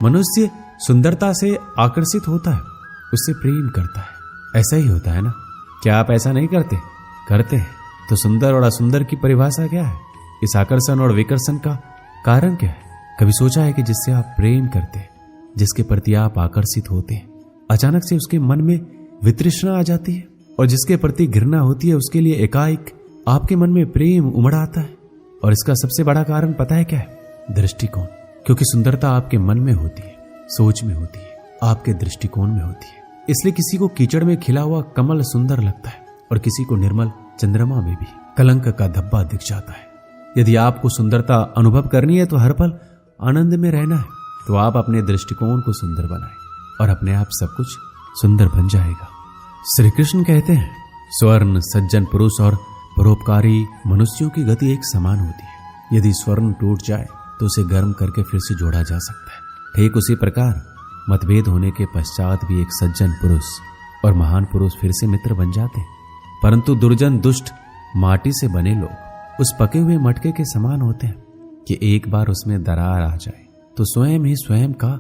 मनुष्य सुंदरता से आकर्षित होता है, उससे प्रेम करता है। ऐसा ही होता है ना? क्या आप ऐसा नहीं करते? करते हैं। तो सुंदर और असुंदर की परिभाषा क्या है? इस आकर्षण और विकर्षण का कारण क्या है? कभी सोचा है कि जिससे आप प्रेम करते हैं, जिसके प्रति आप आकर्षित होते हैं, अचानक से उसके मन में वितृष्णा आ जाती है, और जिसके प्रति घृणा होती है उसके लिए एकाएक आपके मन में प्रेम उमड़ आता है। और इसका सबसे बड़ा कारण पता है क्या है? दृष्टिकोण। क्योंकि सुंदरता आपके मन में होती है, सोच में होती है, आपके दृष्टिकोण में होती है। इसलिए किसी को कीचड़ में खिला हुआ कमल सुंदर लगता है और किसी को निर्मल चंद्रमा में भी कलंक का धब्बा दिख जाता है। यदि आपको सुंदरता अनुभव करनी है तो हर पल आनंद में रहना है, तो आप अपने दृष्टिकोण को सुंदर बनाएं और अपने आप सब कुछ सुंदर बन जाएगा। श्री कृष्ण कहते हैं, स्वर्ण, सज्जन पुरुष और परोपकारी मनुष्यों की गति एक समान होती है। यदि स्वर्ण टूट जाए तो उसे गर्म करके फिर से जोड़ा जा सकता है। ठीक उसी प्रकार मतभेद होने के पश्चात भी एक सज्जन पुरुष और महान पुरुष फिर से मित्र बन जाते हैं। परंतु दुर्जन, दुष्ट, माटी से बने लोग उस पके हुए मटके के समान होते हैं कि एक बार उसमें दरार आ जाए तो स्वयं ही स्वयं का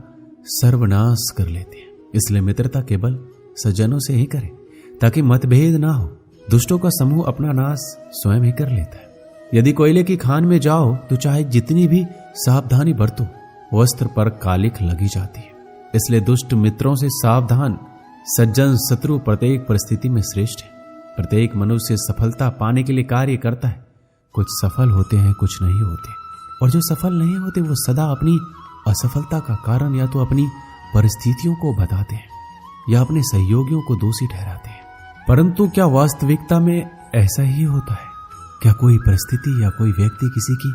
सर्वनाश कर लेते हैं। इसलिए मित्रता केवल सज्जनों से ही करें ताकि मतभेद ना हो। दुष्टों का समूह अपना नाश स्वयं ही कर लेता है। यदि कोयले की खान में जाओ तो चाहे जितनी भी सावधानी बरतो, वस्त्र पर कालिख लगी जाती है। इसलिए दुष्ट मित्रों से सावधान। सज्जन शत्रु प्रत्येक परिस्थिति में श्रेष्ठ है। प्रत्येक मनुष्य सफलता पाने के लिए कार्य करता है। कुछ सफल होते हैं, कुछ नहीं होते, और जो सफल नहीं होते वो सदा अपनी असफलता का कारण या तो अपनी परिस्थितियों को बताते हैं या अपने सहयोगियों को दोषी ठहराते हैं। परंतु क्या वास्तविकता में ऐसा ही होता है? क्या कोई परिस्थिति या कोई व्यक्ति किसी की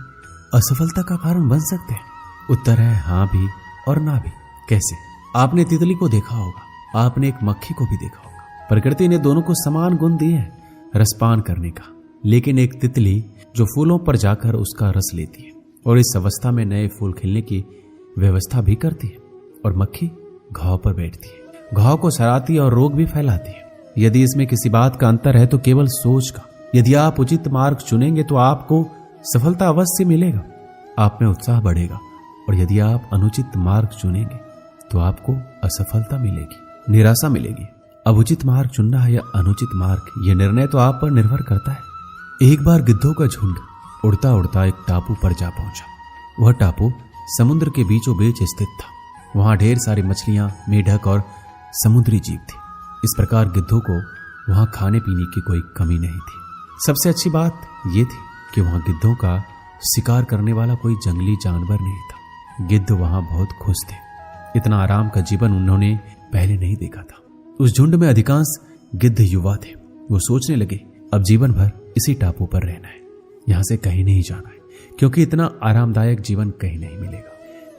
असफलता का कारण बन सकते हैं? उत्तर है हाँ भी और ना भी। कैसे? आपने तितली को देखा होगा, आपने एक मक्खी को भी देखा होगा। प्रकृति ने दोनों को समान गुण दिए हैं रसपान करने का, लेकिन एक तितली जो फूलों पर जाकर उसका रस लेती है और इस अवस्था में नए फूल खिलने की व्यवस्था भी करती है, और मक्खी घाव पर बैठती है, घाव को सराती और रोग भी फैलाती है। यदि इसमें किसी बात का अंतर है तो केवल सोच का। यदि आप उचित मार्ग चुनेंगे तो आपको सफलता अवश्य मिलेगा, आप में उत्साह बढ़ेगा, और यदि आप अनुचित मार्ग चुनेंगे तो आपको असफलता मिलेगी, निराशा मिलेगी। अब उचित मार्ग चुनना है या अनुचित मार्ग, यह निर्णय तो आप पर निर्भर करता है। एक बार गिद्धों का झुंड उड़ता उड़ता एक टापू पर जा पहुंचा। वह टापू समुद्र के बीचों बीच स्थित था। वहां ढेर सारी मछलियां, मेढक और समुद्री जीव थे। इस प्रकार गिद्धों को वहां खाने पीने की कोई कमी नहीं थी। सबसे अच्छी बात यह थी कि वहां गिद्धों का शिकार करने वाला कोई जंगली जानवर नहीं था। गिद्ध वहां बहुत खुश थे। इतना आराम का जीवन उन्होंने पहले नहीं देखा था। उस झुंड में अधिकांश गिद्ध युवा थे। वो सोचने लगे अब जीवन भर इसी टापू पर रहना है, यहां से कहीं नहीं जाना है, क्योंकि इतना आरामदायक जीवन कहीं नहीं मिलेगा।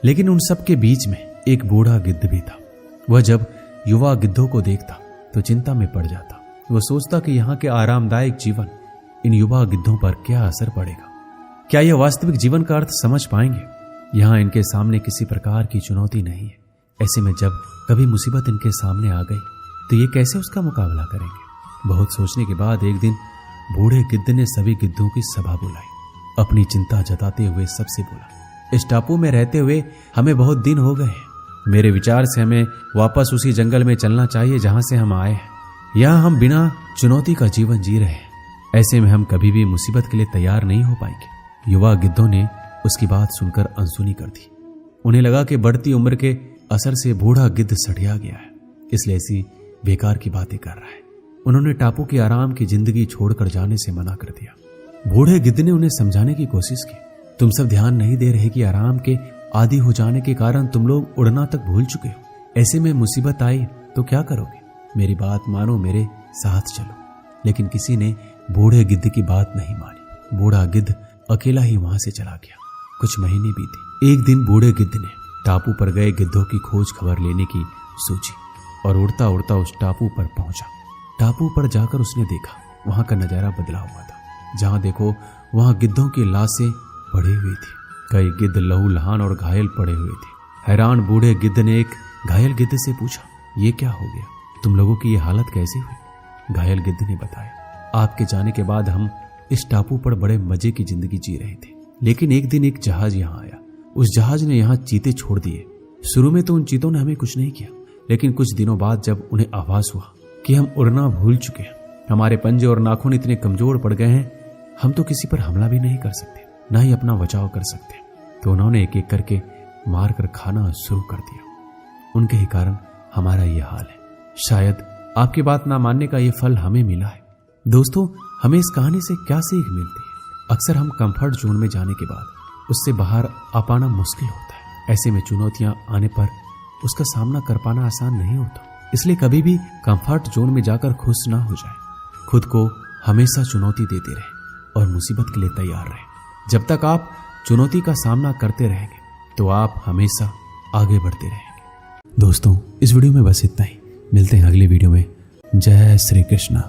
लेकिन उन सब के बीच में एक बूढ़ा गिद्ध भी था। वह जब युवा गिद्धों को देखता तो चिंता में पड़ जाता। वह सोचता कि यहाँ के आरामदायक जीवन इन युवा गिद्धों पर क्या असर पड़ेगा। क्या यह वास्तविक जीवन का अर्थ समझ पाएंगे? यहाँ इनके सामने किसी प्रकार की चुनौती नहीं है। ऐसे में जब कभी मुसीबत इनके सामने आ गई तो ये कैसे उसका मुकाबला करेंगे? बहुत सोचने के बाद एक दिन बूढ़े गिद्ध ने सभी गिद्धों की सभा बुलाई। अपनी चिंता जताते हुए सबसे बोला, इस टापू में रहते हुए हमें बहुत दिन हो गए हैं। मेरे विचार से हमें वापस उसी जंगल में चलना चाहिए जहां से हम आए हैं। यहाँ हम बिना चुनौती का जीवन जी रहे हैं। ऐसे में हम कभी भी मुसीबत के लिए तैयार नहीं हो पाएंगे। युवा गिद्धों ने उसकी बात सुनकर अनसुनी कर दी। उन्हें लगा कि बढ़ती उम्र के असर से बूढ़ा गिद्ध सठिया गया है, इसलिए ऐसी बेकार की बातें कर रहा है। उन्होंने टापू की आराम की जिंदगी छोड़कर जाने से मना कर दिया। बूढ़े गिद्ध ने उन्हें समझाने की कोशिश की, तुम सब ध्यान नहीं दे रहे कि आराम के आदी हो जाने के कारण तुम लोग उड़ना तक भूल चुके हो। ऐसे में मुसीबत आई तो क्या करोगे? मेरी बात मानो, मेरे साथ चलो। लेकिन किसी ने बूढ़े गिद्ध की बात नहीं मानी। बूढ़ा गिद्ध अकेला ही वहां से चला गया। कुछ महीने बीते। एक दिन बूढ़े गिद्ध ने टापू पर गए गिद्धों की खोज खबर लेने की सोची और उड़ता उड़ता उस टापू पर पहुंचा। टापू पर जाकर उसने देखा वहां का नजारा बदला हुआ था। जहां देखो वहां गिद्धों की लाशें पड़ी हुई थी। कई गिद्ध लहूलुहान और घायल पड़े हुए थे। हैरान बूढ़े गिद्ध ने एक घायल गिद्ध से पूछा, ये क्या हो गया? तुम लोगों की ये हालत कैसी हुई? घायल गिद्ध ने बताया, आपके जाने के बाद हम इस टापू पर बड़े मजे की जिंदगी जी रहे थे, लेकिन एक दिन एक जहाज यहाँ आया। उस जहाज ने यहाँ चीते छोड़ दिए। शुरू में तो उन चीतों ने हमें कुछ नहीं किया, लेकिन कुछ दिनों बाद जब उन्हें आभास हुआ कि हम उड़ना भूल चुके हैं, हमारे पंजे और नाखून इतने कमजोर पड़ गए हैं, हम तो किसी पर हमला भी नहीं कर सकते, ना ही अपना बचाव कर सकते, तो उन्होंने एक एक करके मार कर खाना शुरू कर दिया। उनके ही कारण हमारा ये हाल है। शायद आपकी बात ना मानने का ये फल हमें मिला है। दोस्तों, हमें इस कहानी से क्या सीख मिलती है? अक्सर हम कंफर्ट जोन में जाने के बाद उससे बाहर आ पाना मुश्किल होता है। ऐसे में चुनौतियां आने पर उसका सामना कर पाना आसान नहीं होता। इसलिए कभी भी कंफर्ट जोन में जाकर खुश ना हो जाए। खुद को हमेशा चुनौती देते रहे और मुसीबत के लिए तैयार रहे। जब तक आप चुनौती का सामना करते रहेंगे तो आप हमेशा आगे बढ़ते रहेंगे। दोस्तों, इस वीडियो में बस इतना ही। मिलते हैं अगले वीडियो में। जय श्री कृष्ण।